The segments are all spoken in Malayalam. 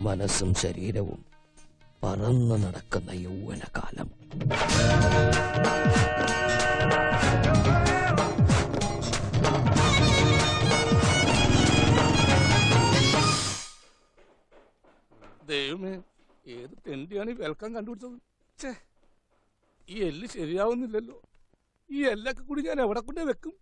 മനസ്സും ശരീരവും പറന്നു നടക്കുന്ന യൗവനകാലം. ദൈവമേ, ഏത് തെണ്ടിയാണ് ഈ വെൽക്കം കണ്ടുപിടിച്ചത്? ഛേ, ഈ എല്ല് ശരിയാവുന്നില്ലല്ലോ. ഈ എല്ലൊക്കെ കൂടി ഞാൻ എവിടെ കൊണ്ടേ വെക്കും?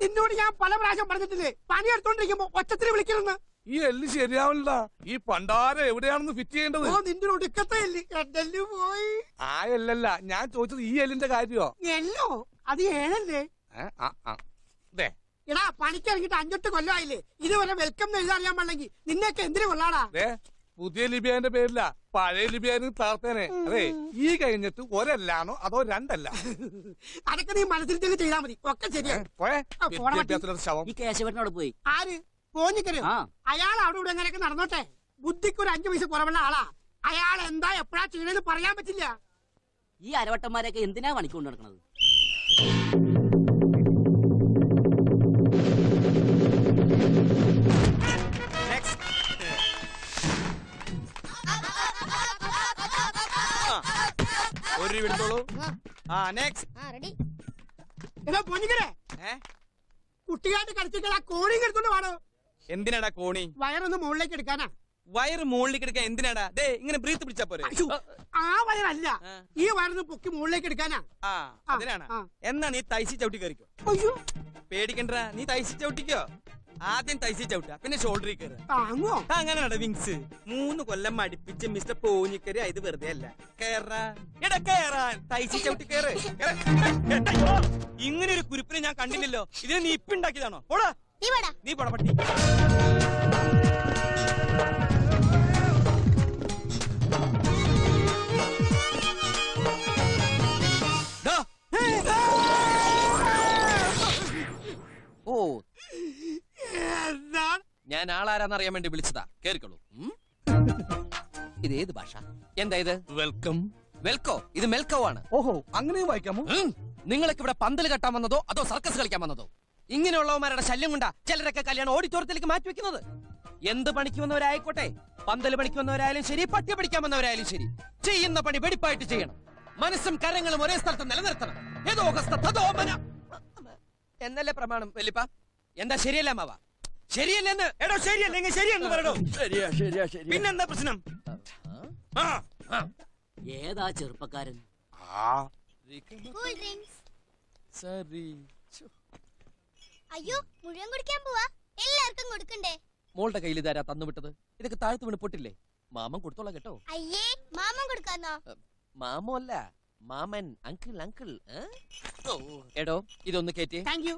നിന്നോട് ഞാൻ പല പ്രാവശ്യം പറഞ്ഞിട്ടില്ലേ, പണിയെടുത്തോണ്ടിരിക്കുമ്പോ ഒച്ചത്തിൽ വിളിക്കണമെന്ന്. ഈ എല്ല് ശരിയാവില്ല. ഈ പണ്ടാരം എവിടെയാണെന്ന് ഫിറ്റ് ചെയ്യേണ്ടത്? നിന്റെ ഒടുക്കത്തെ എല്ല് പോയി. ആ എല്ലല്ല ഞാൻ ചോദിച്ചത്, ഈ എല്ലിന്റെ കാര്യോ? എല്ലോ അത് ഏഴല്ലേ? എടാ, പണിക്കിറങ്ങിട്ട് 5-8 കൊല്ലമായില്ലേ, ഇതുവരെ വെൽക്കം എഴുതാറിയാൻ പാടില്ലെങ്കിൽ നിന്നെയൊക്കെ എന്തിനു കൊള്ളാടാ? പുതിയ ലിബിയാന്റെ പേരില്ല, പഴയ ലിബിയാന് താർത്തേനെ. അതെ, ഈ കഴിഞ്ഞിട്ട് ഒരല്ലാണോ അതോ രണ്ടല്ല? അതൊക്കെ നീ മനസ്സിൽ തന്നെ ചെയ്താൽ മതി, ഒക്കെ ശരിയാ. ഈ കേശവനോട് പോയി ആര്? പോഞ്ഞിക്കരു. അയാൾ അവിടെ ഇവിടെ എങ്ങനെയൊക്കെ നടന്നോട്ടെ, ബുദ്ധിക്ക് ഒരു 5 പൈസ കുറവുള്ള ആളാ. അയാൾ എന്താ എപ്പോഴാ ചെയ്യണെന്ന് പറയാൻ പറ്റില്ല. ഈ അരവട്ടന്മാരെയൊക്കെ എന്തിനാ പണിക്കൊണ്ട് നടക്കണത്? കുട്ടിയായിട്ട് കളിച്ചിട്ട് ആ കോണി എടുത്തോണ്ട് വേണോ? എന്തിനാടാ കോണി? വയറൊന്ന് മുകളിലേക്ക് എടുക്കാനാ. വയറ് മുകളിലേക്ക് എടുക്കാൻ എന്തിനാടാ? ഇങ്ങനെ ബ്രീത്ത് പിടിച്ചാ പോരെ? ആ വയറല്ല, ഈ വയറൊന്ന് പൊക്കി മുകളിലേക്ക് എടുക്കാനാ. അതിനാണ്. എന്നാ നീ തൈസി ചവിട്ടി കയറിക്കോ. പേടിക്കണ്ട, നീ തൈസി ചവിട്ടിക്കോ. ആദ്യം തൈസി ചവിട്ട, പിന്നെ ഷോൾഡറിൽ കയറുക. അങ്ങനെയാണ് വിങ്സ്. 3 കൊല്ലം അടുപ്പിച്ച് മിസ്റ്റർ പോഞ്ഞിക്കര് ഇത് വെറുതെ അല്ല. കേറാൻ തൈസി ചവിട്ടി കയറ്. ഇങ്ങനെ ഒരു കുരിപ്പിനെ ഞാൻ കണ്ടില്ലല്ലോ. ഇതിന് നീ ഇപ്പിണ്ടാക്കിയതാണോ? പോടാ നീ പോടാ പട്ടി. ഓ, ഞാൻ ആളാരാന്നറിയാൻ വേണ്ടി വിളിച്ചതാ. കേറിക്കോളൂ. ഇതേത് ഭാഷ? എന്താ ഇത്? വെൽക്കം. വെൽക്കോ? ഇത് മെൽക്കോ ആണ്. ഓഹോ, അങ്ങനെ വായിക്കാമോ? നിങ്ങൾക്ക് ഇവിടെ പന്തൽ കെട്ടാൻ വന്നതോ അതോ സർക്കസ് കളിക്കാൻ വന്നതോ? ഇങ്ങനെയുള്ളവന്മാരുടെ ശല്യം കൊണ്ടാ ചിലരൊക്കെ കല്യാണം ഓഡിറ്റോറിയത്തിലേക്ക് മാറ്റി വെക്കുന്നത്. എന്ത് പണിക്ക് വന്നവരായിക്കോട്ടെ, പന്തൽ പണിക്ക് വന്നവരായാലും ശരി, പട്ടിയ പഠിക്കാൻ വന്നവരായാലും ശരി, ചെയ്യുന്ന പണി വെടിപ്പായിട്ട് ചെയ്യണം. മനസ്സും കരങ്ങളും ഒരേ സ്ഥലത്ത് നിലനിർത്തണം. എന്നല്ലേ പ്രമാണം വല്യപ്പ? എന്താ ശരിയല്ല മാവ? ശരിയല്ലെന്ന്. എടോ ശരിയല്ലെങ്കിൽ ശരിയെന്ന് പറയടോ. പിന്നെന്താ പ്രശ്നം? ഏതാ ചെറുപ്പക്കാരൻ? അയ്യോ, മുഴുവൻ കുടിക്കാൻ പോവാ. എല്ലാവർക്കും കൊടുക്കണ്ടേ? മോളുടെ കയ്യിൽ ഇതാരാ തന്നുവിട്ടത്? ഇതൊക്കെ താഴ്ത്തു വീണ് പൊട്ടില്ലേ? മാമൻ കൊടുത്തോളാം കേട്ടോ. അയ്യേ, മാമൻ കൊടുക്കാന്നോ? മാമോ അല്ല, മാമൻ. Uncle uncle. എടോ, ഇതൊന്ന് കേറ്റി. Thank you.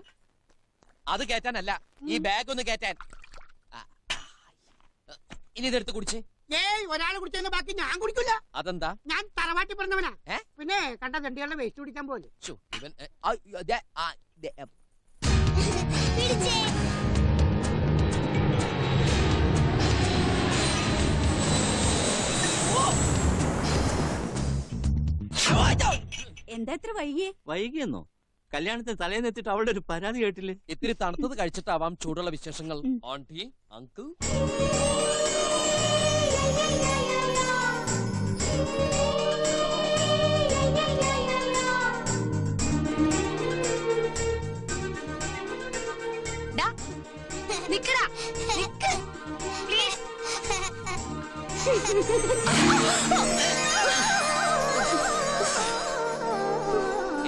അത് കേറ്റാനല്ല, ഈ ബാഗ് ഒന്ന് കേറ്റാൻ. ഇനി ഇതെടുത്ത് കുടിച്ചേ. ഏയ്, ഒരാൾ കുടിച്ചതിന്റെ ബാക്കി ഞാൻ കുടിക്കില്ല. അതെന്താ? ഞാൻ തറവാട്ടി പറഞ്ഞവനാ. പിന്നെ കണ്ട തെണ്ടികളുടെ വേസ്റ്റ് കുടിക്കാൻ പോലെ. ഇവൻ എന്താ എത്ര വൈകിയേ? വൈകിയെന്നോ? കല്യാണത്തിന് തലേന്നെത്തിട്ട് അവളുടെ ഒരു പരാതി കേട്ടില്ലേ? ഇത്തിരി തണുത്തത് കഴിച്ചിട്ടാവാം ചൂടുള്ള വിശേഷങ്ങൾ. Aunty, uncle.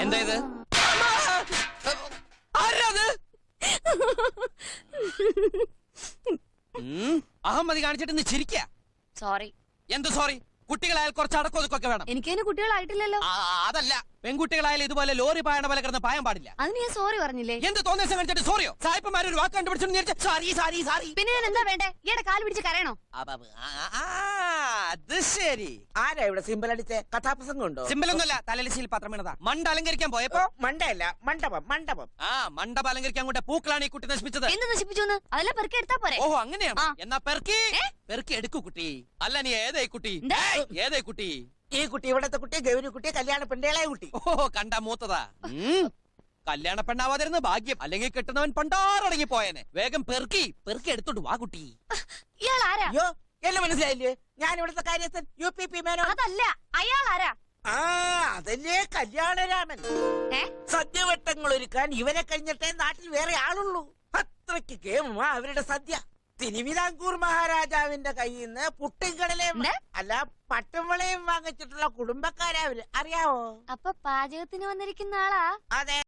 എന്താ ഇത്? അഹമ്മതി കാണിച്ചിട്ട് നീ ചിരിക്ക. സോറി. എന്ത് സോറി? കുട്ടികളായാൽ കുറച്ച് അടക്കൊതുക്കൊക്കെ വേണം. എനിക്കതിന് കുട്ടികളായിട്ടില്ലല്ലോ. അതല്ല, പെൺകുട്ടികളായാലും ഇതുപോലെ ലോറി പായണ പോലെ കിടന്ന് പായാൻ പാടില്ല. അതിന് ഞാൻ സോറി പറഞ്ഞില്ലേ? എന്ത് തോന്നിയ കാണിച്ചിട്ട് സോറിയോ? സായിപ്പന്മാരൊരു വാക്ക് കണ്ടുപിടിച്ചു. പിന്നെ ഞാൻ എന്താ വേണ്ടേ? ഈയുടെ കാല് പിടിച്ച് കരയണോ? അത് ശരി. ആരാ ഇവിടെ സിമ്പിൾ അടിച്ച കഥാപ്രസംഗം ഉണ്ടോ? സിമ്പിളൊന്നുമല്ല, തലലിശയിൽ പത്രം വീണതാ. മണ്ട അലങ്കരിക്കാൻ പോയപ്പോ മണ്ടയല്ല, മണ്ഡപം മണ്ഡപം. ആ മണ്ഡപം അലങ്കരിക്കാൻ കൊണ്ട് പൂക്കളാണ് ഈ കുട്ടി നശിപ്പിച്ചത്. എന്ത് നശിപ്പിച്ചു അതെല്ലാം പെറുക്കി എടുത്താ പോരെ? ഓഹോ അങ്ങനെയാണ്. ആ. എന്നാ പെറുക്കി എടുക്കൂ കുട്ടി. അല്ല നീ ഏതായി കുട്ടി? എന്താ? ഏതായി കുട്ടി? ഈ കുട്ടി ഇവിടത്തെ കുട്ടി, ഗൗരി കുട്ടി, കല്യാണ പെണ്ണേളായ കുട്ടി. ഓഹോ കണ്ട മൂത്തതാ. കല്യാണ പെണ്ണാവാതിരുന്ന ഭാഗ്യം, അല്ലെങ്കിൽ കിട്ടുന്നവൻ പണ്ടാറടങ്ങി പോയനെ. വേഗം പെറുക്കി എടുത്തോണ്ട് വാ കുട്ടി. ഇയാൾ ആരാ? അയ്യോ, എല്ലാം മനസ്സിലായില്ലേ? ഞാൻ ഇവിടുത്തെ കാര്യസ്ഥൻ UPP മേനോ. അതല്ല, അയാൾ ആരാ? ആ അതല്ലേ കല്യാണരാമൻ. ഏ? സദ്യവട്ടങ്ങൾ ഒരുക്കാൻ ഇവരെ കഴിഞ്ഞിട്ടേ നാട്ടിൽ വേറെ ആളുള്ളൂ. അത്രയ്ക്ക് കേമുമാ അവരുടെ സദ്യ. തിരുവിതാംകൂർ മഹാരാജാവിന്റെ കയ്യിൽ നിന്ന് പുട്ടിൻകടലയും അല്ല പട്ടുംവളയും വാങ്ങിച്ചിട്ടുള്ള കുടുംബക്കാരാ അവര്. അറിയാവോ? അപ്പൊ പാചകത്തിന് വന്നിരിക്കുന്ന ആളാ? അതെ.